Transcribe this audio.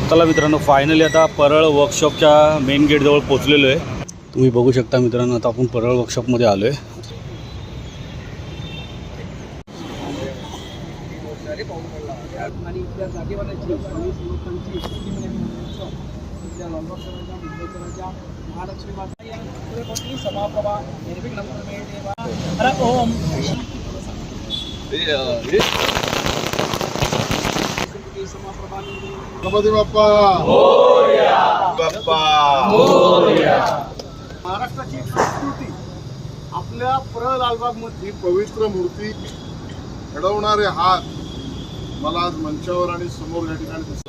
चला मित्रांनो, फायनली आता परळ वर्कशॉपच्या मेन गेटजवळ पोहोचलेलो आहे. तुम्ही बघू शकता मित्रांनो, आता आपण परळ वर्कशॉपमध्ये आलो आहे. गणपती बाप्पा मोरया. बाप्पा मोरया. महाराष्ट्राची संस्कृती आपल्या परळ लालबागमध्ये पवित्र मूर्ती घडवणारे हात मला आज मंचावर आणि समोर या ठिकाणी दिसतात.